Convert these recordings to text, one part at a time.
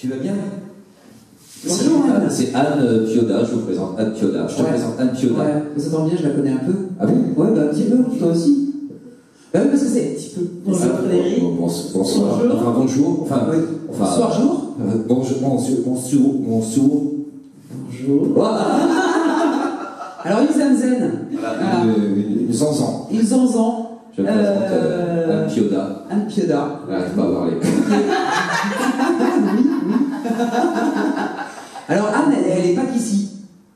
Tu vas bien? Bonjour Anne. C'est Anne Pioda, je vous présente Anne Pioda. Je te présente Anne Pioda. Ouais, ça tombe bien, je la connais un peu. Ah bon? Ouais, bah un petit peu, toi aussi. Bah oui, parce que c'est un petit peu. Bonjour Frédéric. Bonsoir. Bonjour. Enfin, bonjour. Enfin, Oui. enfin, Bonsoir, jour. Bonjour. Bonjour. Alors, ils zen. Voilà, une zanzan. Ils zanzan. Je présente Anne Pioda. Anne Pioda. Elle n'arrive pas à parler. Alors, Anne, elle est pas d'ici.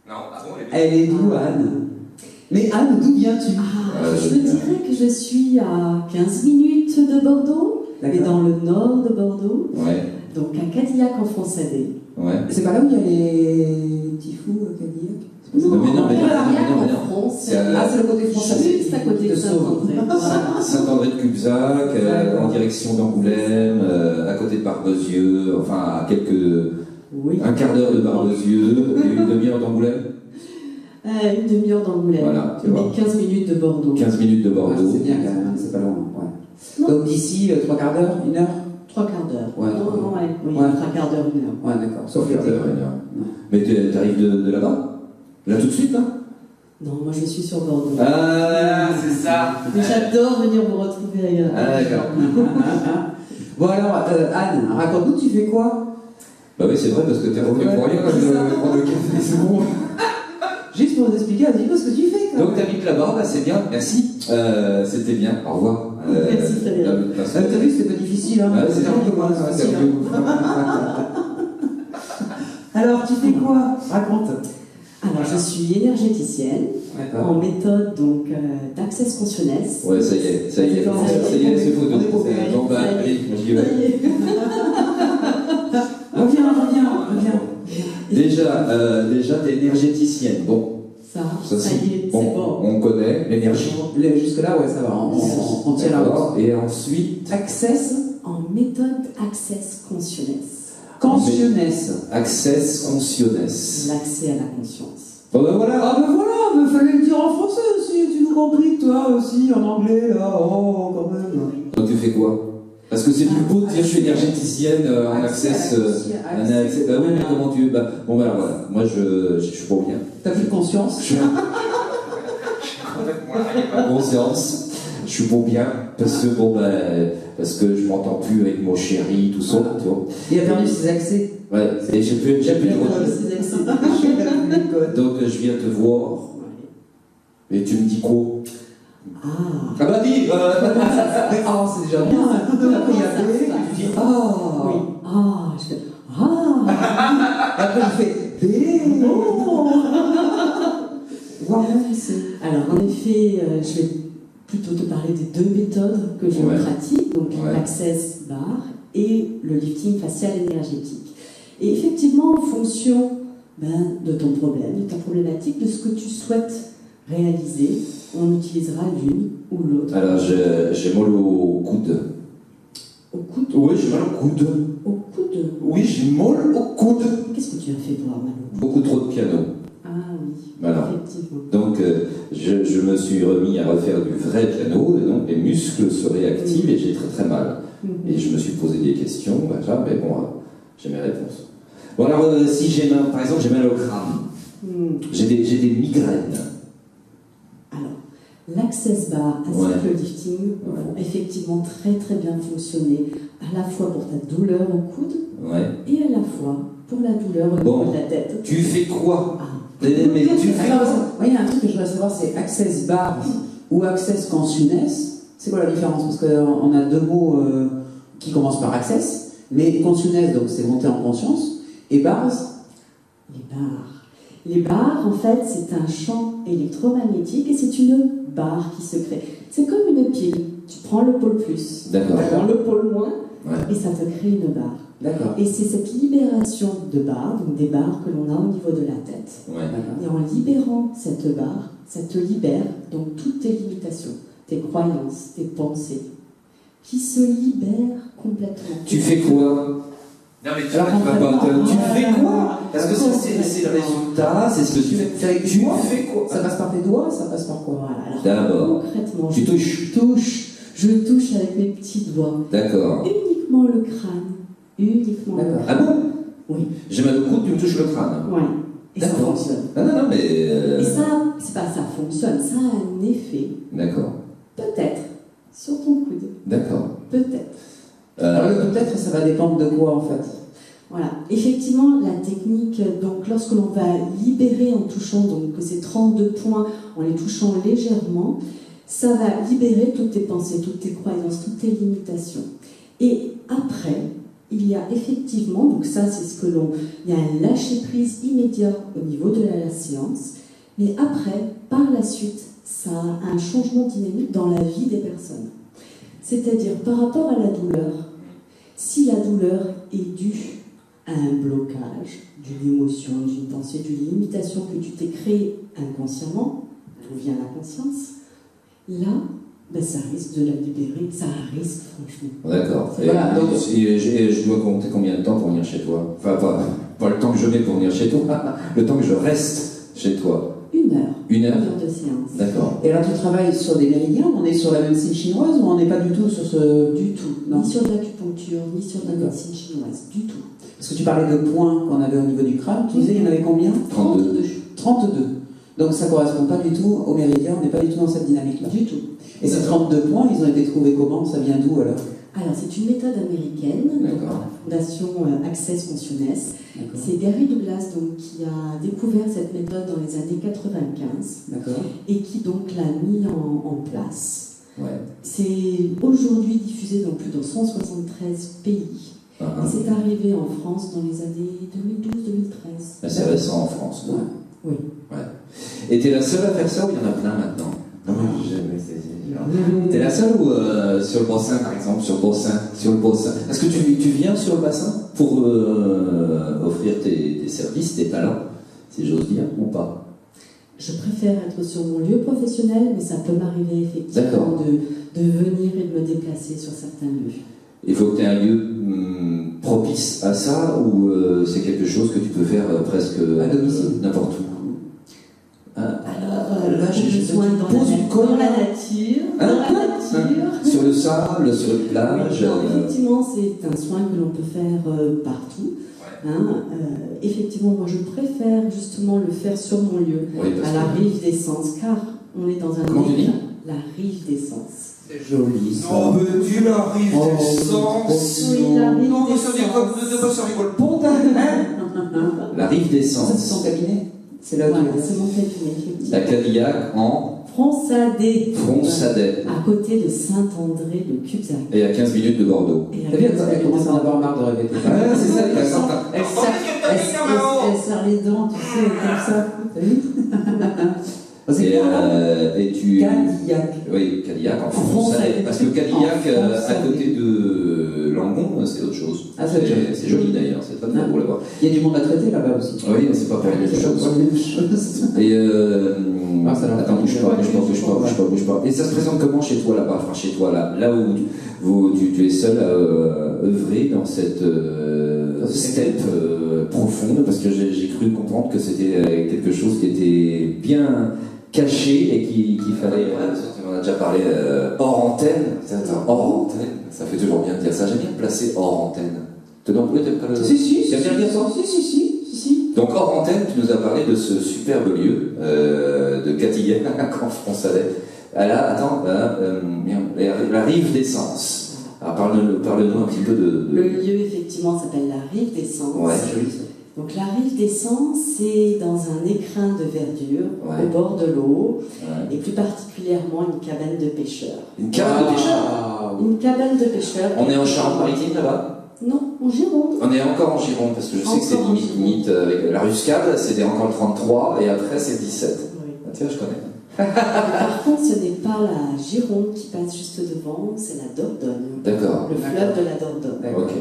Non, ah bon, Elle est d'où, Anne? Mais Anne, d'où viens-tu? Je dirais que je suis à 15 minutes de Bordeaux, mais dans le nord de Bordeaux, Ouais, donc à Cadillac en Francadie. ouais. C'est pas là où il y a les petits fous, Cadillac? Non, mais non, en France. C'est Ah, c'est le côté français. Juste à côté de Saint-André. Voilà. Saint-André de Cubzac, en direction d'Angoulême, à côté de Barbezieux, enfin à Oui. un quart d'heure de Barbezieux et une demi-heure d'Angoulême. Une demi-heure d'Angoulême. Voilà, tu vois. Mais 15 minutes de Bordeaux. 15 minutes de Ouais, Bordeaux. c'est bien quand même, c'est pas loin. Ouais. Non. Donc d'ici, 3 quarts d'heure, 1 heure? 3 quarts d'heure. Ouais. Non, ouais. Oui, Ouais. 3 quarts d'heure, 1 heure. Ouais, d'accord. Sauf Sauf l'été. l'heure. Mais t'arrives de là-bas? Là tout de suite, là? Non, moi je suis sur Bordeaux. Ah, c'est ça. Mais j'adore venir vous retrouver ailleurs. Ah, d'accord. Bon alors, Anne, raconte-nous, tu fais quoi? Bah oui, c'est vrai, parce que t'es revenu pour rien, c'est ça. prendre le café, c'est bon. Juste pour nous expliquer un petit peu ce que tu fais. Quand Donc t'habites là-bas, bah c'est bien, merci. C'était bien, au revoir. Merci, Frédéric. T'as vu, c'était pas difficile, hein? C'est un peu moins difficile. Alors, tu fais quoi? Raconte. Alors, je suis énergéticienne D'accord. en méthode donc d'Access Consciousness. Ouais, ça y est, c'est photo. On est pour Bon, bah, allez, moi j'y vais. Reviens. Déjà, t'es énergéticienne. Bon, Ça ça y est, bon, c'est bon. on connaît l'énergie. Jusque-là, ouais, ça va. On tient la D'accord. route. Et ensuite, Access En méthode Access Consciousness. Consciousness. Access Consciousness. L'accès à la conscience. Bon, ben voilà. Ah ben voilà, mais fallait le dire en français aussi. Tu nous compris, toi aussi, en anglais, là. Oh, quand même. Donc tu fais quoi? Parce que c'est plus beau de dire je suis énergéticienne en Accès access. à la Bah oui, mais comment tu. Bah, bon, bah alors voilà. Moi je suis pour bien. T'as plus conscience? Je suis complètement conscience. Je suis pour bien parce que bon bah parce que je m'entends plus avec mon chéri, tout ça, tu vois. Il a perdu ses accès. Ouais, et j'ai plus de Ces accès. Donc je viens te voir et tu me dis quoi? Ah. Ah bah dis Ah, c'est déjà bien. Après, il y a B, tu dis ah. Oui. Ah. Je fais ah. Après, je fais B. Oh. Voir même c'est. Alors, en effet, je vais plutôt te parler des deux méthodes que je Ouais. pratique, donc Ouais. l'Access Bar et le lifting facial énergétique. Et effectivement, en fonction de ton problème, de ta problématique, de ce que tu souhaites réaliser, on utilisera l'une ou l'autre. Alors j'ai mal au coude. Au coude. Oui, j'ai mal au coude. Au coude. Oui, j'ai mal au coude. Qu'est-ce que tu as fait pour avoir mal au coude? Beaucoup trop de piano. Ah oui, Voilà. effectivement. Donc je me suis remis à refaire du vrai piano, et donc mes muscles se réactivent et j'ai très très mal. Et je me suis posé des questions, machin, mais bon, j'ai mes réponses. Bon alors, si j'ai mal, par exemple, j'ai mal au crâne, j'ai des migraines. Alors, l'Access Bar ainsi Ouais. que le lifting vont effectivement très très bien fonctionner à la fois pour ta douleur au coude Ouais. et à la fois pour la douleur au Bon. niveau de la tête. Tu fais quoi? Ah. Mais tu fais Alors, quoi? moi, il y a un truc que je voudrais savoir, c'est Access Bar ou Access Consciousness. C'est quoi la différence? Parce qu'on a deux mots qui commencent par Access, mais Consciousness, donc c'est monter en conscience, et Bars. Les barres. Les barres, en fait, c'est un champ électromagnétique et c'est une barre qui se crée. C'est comme une pile. Tu prends le pôle plus, D'accord. tu prends le pôle moins Ouais. et ça te crée une barre. D'accord. Et c'est cette libération de barres, donc des barres que l'on a au niveau de la tête. Ouais. D'accord. Et en libérant cette barre, ça te libère donc toutes tes limitations, tes croyances, tes pensées, qui se libèrent complètement. Tu fais quoi? Non mais Alors, tu fais quoi? Parce que ça c'est le résultat, c'est ce que tu fais. C'est avec Tu tes doigts? fais quoi? Ça passe par tes doigts, ça passe par quoi? Voilà, alors D'abord, concrètement, tu je touches. touche avec mes petits doigts, D'accord. uniquement le crâne, uniquement le D'accord. Ah crâne. bon? Oui. J'ai mal au coude, tu me touches le crâne. Ouais. Et ça D'accord. fonctionne. Non, mais... Et ça, c'est pas ça fonctionne, ça a un effet, D'accord, peut-être, sur ton coude. d'accord. Peut-être. Alors, le peut-être, ça va dépendre de quoi en fait? Voilà. Effectivement, la technique, donc lorsque l'on va libérer en touchant, donc ces 32 points, en les touchant légèrement, ça va libérer toutes tes pensées, toutes tes croyances, toutes tes limitations. Et après, il y a effectivement, donc ça c'est ce que l'on... Il y a un lâcher-prise immédiat au niveau de la séance, mais après, par la suite, ça a un changement dynamique dans la vie des personnes. C'est-à-dire, par rapport à la douleur, si la douleur est due à un blocage d'une émotion, d'une pensée, d'une limitation que tu t'es créée inconsciemment, d'où vient la conscience, là, ben ça risque de la libérer, ça risque franchement. D'accord. Voilà, donc- Et je dois compter combien de temps pour venir chez toi? Enfin, pas le temps que je mets pour venir chez toi, le temps que je reste chez toi. 1 heure. Une heure? 1 heure de séance. D'accord. Et alors tu travailles sur des méridiens, on est sur la médecine chinoise ou on n'est pas du tout sur ce... Du tout. Non. Ni sur de l'acupuncture, ni sur de la D'accord. médecine chinoise. Du tout. Parce que tu parlais de points qu'on avait au niveau du crâne, tu disais il y en avait combien? 32. 32. Donc ça ne correspond pas du tout au méridien, on n'est pas du tout dans cette dynamique-là. Du tout. Et ces D'accord. 32 points, ils ont été trouvés comment? Ça vient d'où alors? Alors, c'est une méthode américaine, donc, D'accord. par la fondation Access Consciousness. D'accord. C'est Gary Douglas donc, qui a découvert cette méthode dans les années 95 D'accord. et qui donc l'a mis en place. Ouais. C'est aujourd'hui diffusé dans plus de 173 pays. Ah, Et ah. c'est arrivé en France dans les années 2012-2013. C'est récent en France. Ouais. Oui. Ouais. Et t'es la seule à faire ça ou il y en a plein maintenant? T'es la seule ou sur le bassin par exemple, sur le bassin. Est-ce que tu viens sur le bassin pour offrir tes services, tes talents, si j'ose dire, ou pas? Je préfère être sur mon lieu professionnel, mais ça peut m'arriver effectivement de venir et de me déplacer sur certains lieux. Il faut que tu aies un lieu propice à ça ou c'est quelque chose que tu peux faire presque À domicile. n'importe où? Alors, là, j'ai je besoin te dans pose la, une colle, dans la là. nature. Hein? Dans la nature. Sur le sable, sur une plage. Non, effectivement, c'est un soin que l'on peut faire partout. Hein, effectivement, moi je préfère justement le faire sur mon lieu, Oui, parce à la que- rive d'essence, car on est dans un Comment tu dis? la rive d'essence. C'est joli ça. Non, mais tu l'arrives Oh, d'essence. Oui, la rive Non, mais ça dit comme d'essence. de pas ça rigole pas, hein? La rive Ça, d'essence. c'est ton cabinet? C'est là où Voilà, tu c'est mon cabinet, La effectivement. Cadillac en Fronçadet, Fronçadet. à côté de Saint-André de Cubzac. Et à 15 minutes de Bordeaux. Et à T'as vu, côté elle de commence à en avoir marre de répéter. Ouais, c'est ça, Elle serre- elle Attends, serre- mais elle tu serre- as dit, elle serre les dents, tu sais, comme ça. T'as vu? C'est Et, quoi là? et tu. Cadillac. Oui, Cadillac en Fronçadet. Fronçadet. Parce que Cadillac, En à Fronçadet. côté de Langon, c'est autre chose. Ah, c'est autre chose. C'est joli d'ailleurs, c'est très très beau là-bas. Il y a du monde à traiter là-bas aussi. Oui, mais c'est pas pour les mêmes C'est choses. pas la même chose. Et Ah, ça leur attends, fait bouge pas, plaisir. bouge pas. Et ça se présente comment chez toi là-bas? Enfin, chez toi, là où tu es seul à œuvrer dans cette steppe profonde, parce que j'ai cru comprendre que c'était quelque chose qui était bien caché et qu'il fallait. On en a déjà parlé hors antenne. Hors antenne, ça fait toujours bien de dire ça. J'aime bien me placer hors antenne. T'es non plus, t'aimes pas le. Si, T'aimes bien dire ça? Si. Donc hors antenne, tu nous as parlé de ce superbe lieu de Cadillac en Fronçadet. Attends, la rive d'essence. Alors parle-nous un petit peu de... Le lieu, effectivement, s'appelle la rive d'essence. Ouais, joli ça. Donc la rive d'essence, c'est dans un écrin de verdure, Ouais. au bord de l'eau, Ouais. et plus particulièrement une cabane de pêcheurs. Une cabane de pêcheurs. Ah, Une cabane de pêcheurs. On est en Charente-Maritime là-bas? Non, en Gironde. On est encore en Gironde, parce que je sais que c'est Encore en limite avec la Ruscade, c'était encore le 33, et après c'est le 17. Oui. Ah, tiens, je connais. Par contre, ce n'est pas la Gironde qui passe juste devant, c'est la Dordogne. D'accord. Le fleuve de la Dordogne. D'accord. Ok.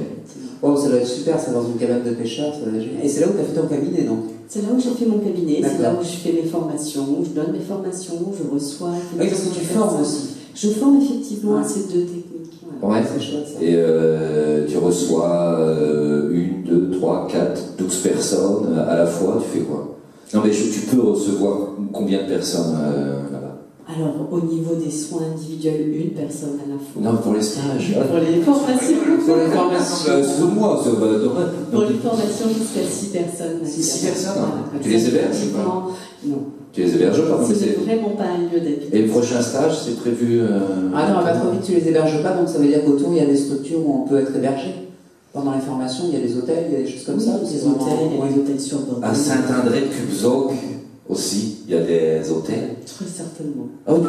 Oh, ça doit être super, ça, dans une cabane de pêcheurs, ça doit être génial. Et c'est là où tu as fait ton cabinet, donc? C'est là où j'ai fait mon cabinet, c'est là D'accord. où je fais mes formations, où je donne mes formations, où je reçois. Oui, parce que tu formes aussi. Je forme effectivement à Ouais. ces deux techniques. ouais. Ouais, C'est chouette, ça. Et tu reçois 1, 2, 3, 4, 12 personnes à la fois, tu fais quoi? Non mais tu peux recevoir combien de personnes là-bas? Alors, au niveau des soins individuels, une personne à la fois. Non, pour les stages. Pour les formations. Pour les formations. Pour moi, ça va. Pour les formations, jusqu'à 6 personnes. 6 personnes. Voilà. Tu les héberges ou pas? Non. Tu les héberges pas? Ce n'est vraiment pas un lieu d'habitation. Et le prochain stage, c'est prévu. Ah non, pas trop vite, tu les héberges pas, donc ça veut dire qu'autour il y a des structures où on peut être hébergé. Pendant les formations, il y a des hôtels, il y a des choses comme ça. Des hôtels, il y a des hôtels sur Bordeaux. À Saint-André de Cubzac aussi, il y a des hôtels. Très certainement. Ah oui.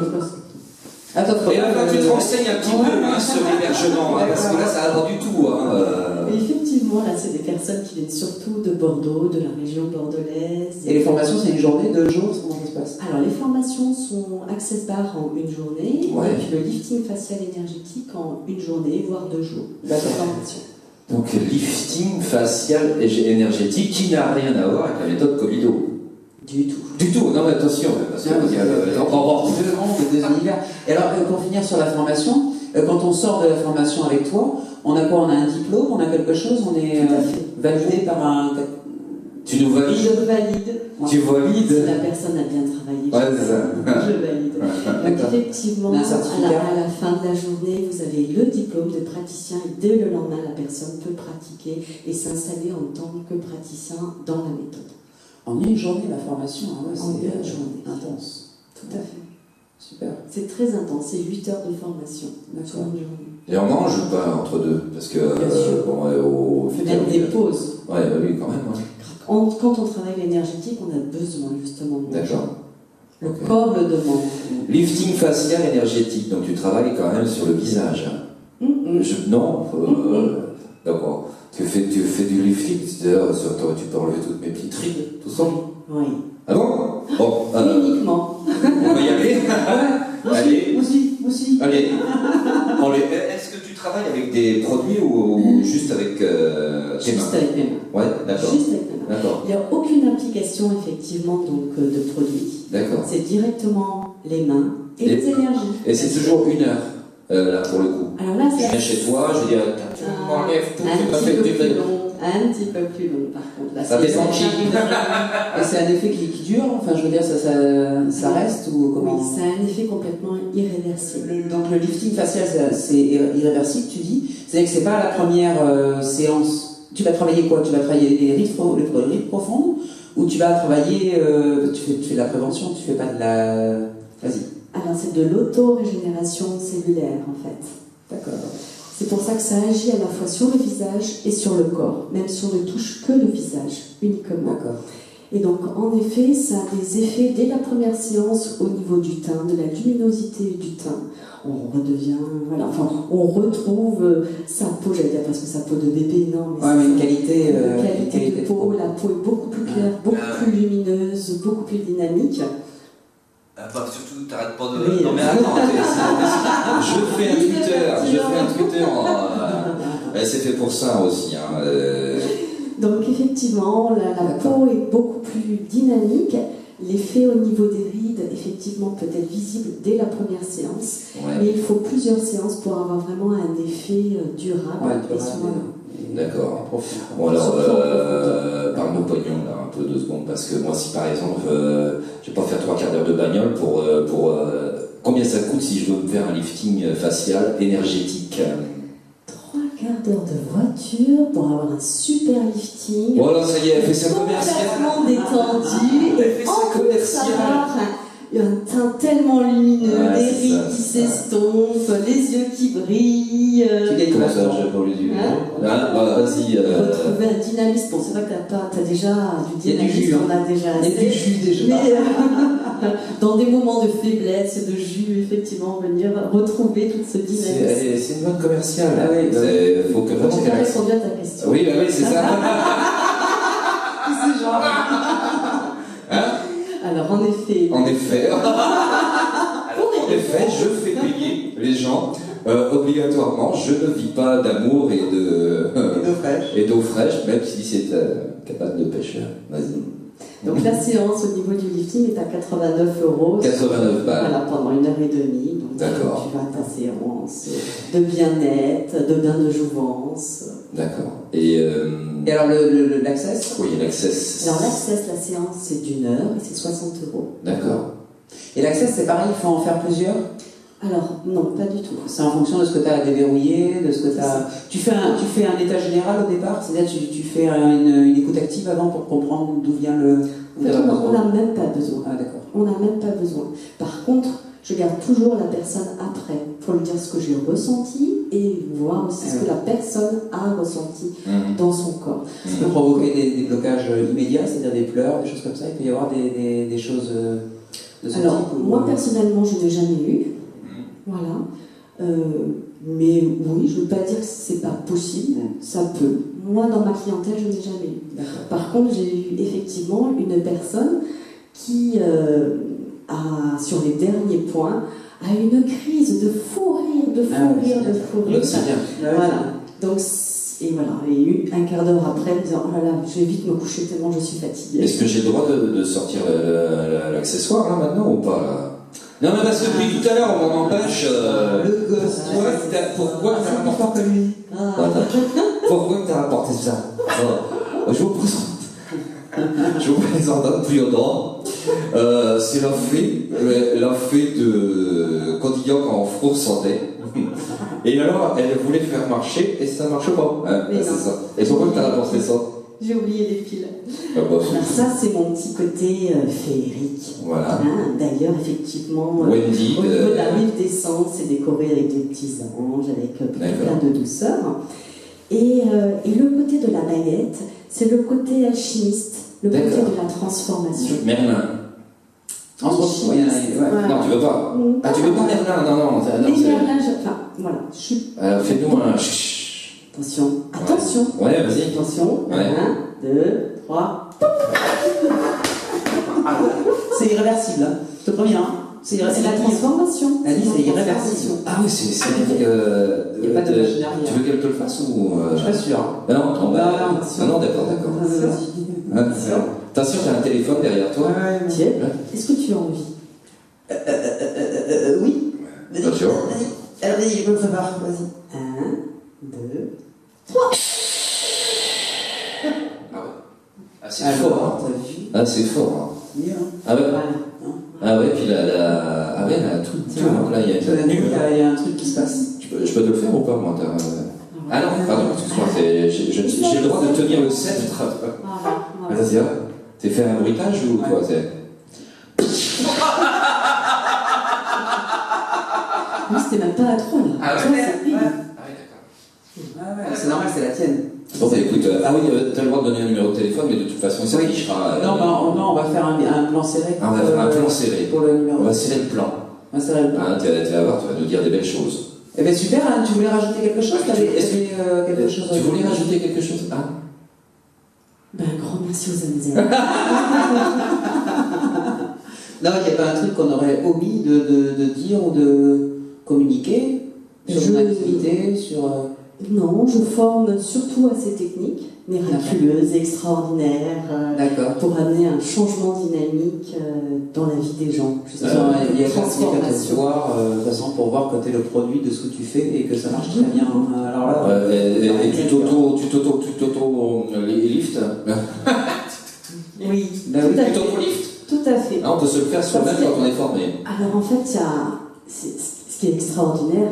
Attends, Et là, tu te renseignes un petit peu sur l'hébergement, parce que là, ça va pas du tout. Mais effectivement, là, c'est des personnes qui viennent surtout de Bordeaux, de la région bordelaise. Et les formations, c'est une journée, 2 jours, comment ça se passe? Alors, les formations sont Access Bar en une journée, Ouais. et puis le lifting facial énergétique en une journée, voire 2 jours. D'accord. Formation. Donc, lifting facial et énergétique qui n'a rien à voir avec la méthode Covido. Du tout. Du tout, non mais attention, parce que il y a deux mondes, des univers. Et alors, pour finir sur la formation, quand on sort de la formation avec toi, on a quoi? On a un diplôme, on a quelque chose, on est Tout à fait. validé par un... tu nous valides? Je valide. Tu valides? Si la personne a bien travaillé, Ouais, c'est ça. je valide. Donc D'accord. effectivement, Un certificat. à la fin de la journée, vous avez le diplôme de praticien et dès le lendemain, la personne peut pratiquer et s'installer en tant que praticien dans la méthode. En une journée, la formation, hein, ouais, En c'est une journée. intense. Tout à fait. Super. C'est très intense, c'est 8 heures de formation sur D'accord. une journée. Et on mange ou pas entre deux? Parce que, Bien sûr. bon, au On fait même des pauses. Ouais, bah oui, quand même. Ouais. Quand on travaille l'énergétique, on a besoin justement de manger. D'accord. Le Ok. corps le demande. Lifting facial énergétique, donc tu travailles quand même sur le visage. Non, d'accord. Tu fais du lifting, c'est-à-dire tu peux enlever toutes mes petites rides, tout ça. Oui. Ah bon? Bon, Uniquement. on va y aller. Allez, Aussi. allez. Est-ce que tu travailles avec des produits ou juste avec tes Juste mains? avec mes mains. Ouais, d'accord. Juste avec mes mains. D'accord. Il n'y a aucune application effectivement donc, de produits. D'accord. C'est directement les mains et Et- les énergies. Et c'est toujours 1 heure, là, pour le coup. Alors là, Je c'est viens chez toi, je dis, tu m'enlèves tout, tu m'as fait du un petit peu plus long par contre. Là, Ça c'est- descend qui? Et c'est un effet qui dure, enfin je veux dire, ça reste ou comment? Oui, c'est un effet complètement irréversible. Donc le lifting facial, c'est irréversible, tu dis. C'est-à-dire que c'est pas la première séance. Tu vas travailler quoi? Tu vas travailler les rides profondes ou tu vas travailler, tu fais de la prévention, tu fais pas de la... Vas-y. Alors c'est de l'auto-régénération cellulaire en fait. D'accord. C'est pour ça que ça agit à la fois sur le visage et sur le corps, même si on ne touche que le visage uniquement. D'accord. Et donc, en effet, ça a des effets dès la première séance au niveau du teint, de la luminosité du teint. On redevient, voilà, enfin, on retrouve sa peau, j'allais dire parce que sa peau de bébé, non, mais Ouais, mais une c'est qualité, une qualité de peau, la peau est beaucoup plus claire, beaucoup plus lumineuse, beaucoup plus dynamique. Surtout, t'arrêtes pas de. Oui. Non, mais attends, je fais un Twitter. C'est fait pour ça aussi. Hein. Donc effectivement, la peau est beaucoup plus dynamique. L'effet au niveau des rides, effectivement, peut être visible dès la première séance. Ouais. Mais il faut plusieurs séances pour avoir vraiment un effet durable. Ouais, et souvent- D'accord. Profond. Bon, alors, Surtout en parle-nous pognon, là, un peu 2 secondes, parce que moi, si par exemple, je vais pas faire 3 quarts d'heure de bagnole pour combien ça coûte si je veux me faire un lifting facial énergétique? 3 quarts d'heure de voiture pour avoir un super lifting. Voilà, ça y est, elle fait sa commerciale. Complètement détendu. Elle fait Et sa en plus commerciale. avoir un teint tellement lumineux, Ouais, des c'est rides ça, qui c'est ça. s'estompent, les yeux qui brillent. Tu gagnes Comment combien de ça, temps? j'ai pas les yeux? Hein Bah, vas-y. Retrouver un dynamisme. Bon, c'est vrai que t'as déjà du Il y a du jus, dynamisme, hein. on a déjà Il y a du assez. jus déjà. Mais dans des moments de faiblesse et de jus, effectivement, venir retrouver tout ce dynamisme. C'est une bonne commerciale. Ah oui, bah Faut que Donc, vraiment on qu'elle a accepte. répondu à ta question. Oui, bah oui, c'est ça. C'est genre... Alors, en effet, En effet. En effet, je fais payer les gens. Obligatoirement, je ne vis pas d'amour et d'eau fraîche, même si c'est capable de pêcheur. Vas-y. donc la séance au niveau du lifting est à 89 €. 89 balles. Voilà, pendant 1h30. Donc, D'accord. tu vas à ta séance de bien-être, de bain de jouvence. D'accord. Et Et alors l'access? oui, l'access. Alors, l'access, la séance, c'est d'1 heure et c'est 60 €. D'accord. Et l'accès, c'est pareil, il faut en faire plusieurs. Alors, non, pas du tout. C'est en fonction de ce que tu as à déverrouiller, de ce que tu as... Tu fais un état général au départ, c'est-à-dire tu fais une écoute active avant pour comprendre d'où vient le... En fait, on n'a même pas besoin. Ah, d'accord. On n'a même pas besoin. Par contre, je garde toujours la personne après pour lui dire ce que j'ai ressenti et voir aussi ce que la personne a ressenti dans son corps. Ça peut provoquer des blocages immédiats, c'est-à-dire des pleurs, des choses comme ça. Il peut y avoir des choses de ce Alors, type. moi personnellement, je n'ai jamais eu. Voilà. Mais oui, je ne veux pas dire que c'est pas possible, ça peut. Moi, dans ma clientèle, je n'ai jamais eu. D'accord. Par contre, j'ai eu effectivement une personne qui sur les derniers points, a une crise de fou rire, de fou rire. C'est bien. Voilà. Donc, et voilà, et un quart d'heure après, me disant, oh là là, je vais vite me coucher tellement je suis fatiguée. Est-ce que j'ai le droit de sortir l'accessoire là maintenant ou pas là? Non mais parce que depuis tout à l'heure on m'en empêche. Le gosse. Pourquoi t'as rapporté lui? Pourquoi t'as rapporté ça? Je vous présente un Piodon. C'est la fée de Cotillon en France-Santé. Et alors, elle voulait faire marcher et ça marche pas. C'est ça. Et pourquoi t'as rapporté ça? J'ai oublié les fils. Alors ça, c'est mon petit côté féerique. Voilà. Hein, d'ailleurs, effectivement, Wendy, au niveau de la rive des cendres, c'est décoré avec des petits anges, avec plein de douceur. Et le côté de la baguette, c'est le côté alchimiste, le côté de la transformation. Merlin. Ouais. Voilà. Non, tu veux pas. Ah, tu veux pas Merlin? Non. Et Merlin, voilà, je suis... Fais-nous un... Attention. Ouais, vas-y. Attention. Ouais. 1, 2, 3. C'est irréversible, hein. Je te préviens. C'est la transformation. Elle dit c'est irréversible. Ah oui, c'est... Il n'y a pas de machine arrière. Tu veux qu'elle te le fasse ou... Je suis pas sûr. Non, d'accord. Attention, t'as un téléphone derrière toi. Tiens, est-ce que tu as envie? Oui. Attention. Vas-y. Alors, vas-y, je me prépare. Vas-y. 1, 2, 3. Ah, c'est fort. T'as vu? Ah, c'est fort. Bien. Ah ouais. Voilà. Ah ouais, puis elle a tout. Là, il y a une nuit. Il y a un truc qui se passe. Je peux te le faire ou pas, moi? Ah non, pardon, excuse-moi. J'ai le droit de tenir le sceptre. Vas-y, t'es fait un bruitage ou quoi? Moi, c'était même pas à 3 là. Ah ouais. Toi, c'est pire. C'est normal, c'est la tienne. Bon, bah écoute, t'as le droit de donner un numéro de téléphone, mais de toute façon, ça affichera. Non, on va faire un plan serré. On va faire un plan serré. Pour le numéro. On va serrer le plan. On va serrer le plan. Tu vas voir, tu vas nous dire des belles choses. Eh bien super, Anne, tu voulais rajouter quelque chose? Quelque chose Tu voulais rajouter quelque chose, Anne? Ben, un grand merci aux Amazons. Non, il n'y a pas un truc qu'on aurait omis de dire ou de communiquer sur ton activité, sur... Non, je forme surtout à ces techniques miraculeuses, extraordinaires, pour amener un changement dynamique dans la vie des gens. Il y a transformation. De toute façon, pour voir quand tu es le produit de ce que tu fais et que ça marche très bien. Alors là, et tu t'auto-lift? Oui, Tu t'auto-lift? tout à fait. On peut se le faire soi-même quand on est formé. Alors en fait, ce qui est extraordinaire,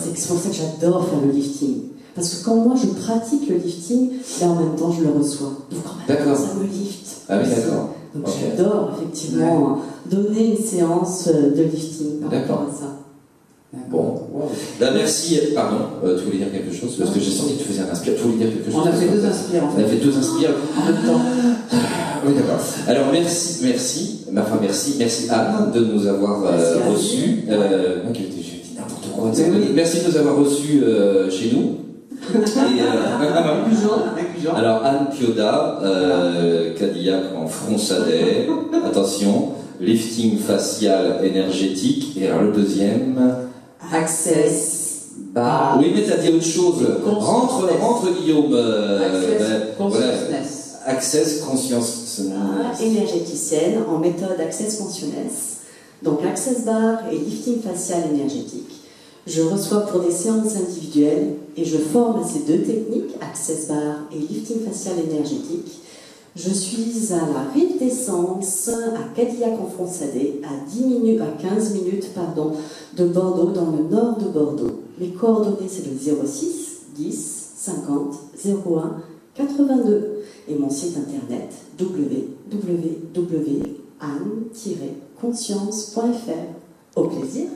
c'est que c'est pour ça que j'adore faire le lifting. Parce que quand moi je pratique le lifting, là en même temps je le reçois. Donc en même temps ça me lift. Ah oui, d'accord. Donc j'adore effectivement donner une séance de lifting par rapport à ça. Bon. Là, merci. Pardon, tu voulais dire quelque chose? Parce que j'ai senti que tu faisais un inspire. Tu voulais dire quelque chose? On a fait deux inspires en fait. On a fait deux inspires en même temps. Oui, d'accord. Alors, merci Anne de nous avoir reçus. J'ai dit n'importe quoi. Merci de nous avoir reçus chez nous. Alors, Anne Pioda, Cadillac en fronçadet. Attention, lifting facial énergétique. Et alors, le deuxième. Access bar. Oui, mais t'as dit autre chose. Rentre Guillaume. Access consciousness. Access Consciousness. Énergéticienne en méthode Access Consciousness. Donc Access Bar et lifting facial énergétique. Je reçois pour des séances individuelles et je forme à ces deux techniques, Access Bar et lifting facial énergétique. Je suis à la Rive d'Essence, à Cadillac-en-Fronçadet, à 15 minutes de Bordeaux, dans le nord de Bordeaux. Mes coordonnées, c'est le 06 10 50 01 82. Et mon site internet www.anne-conscience.fr. Au plaisir!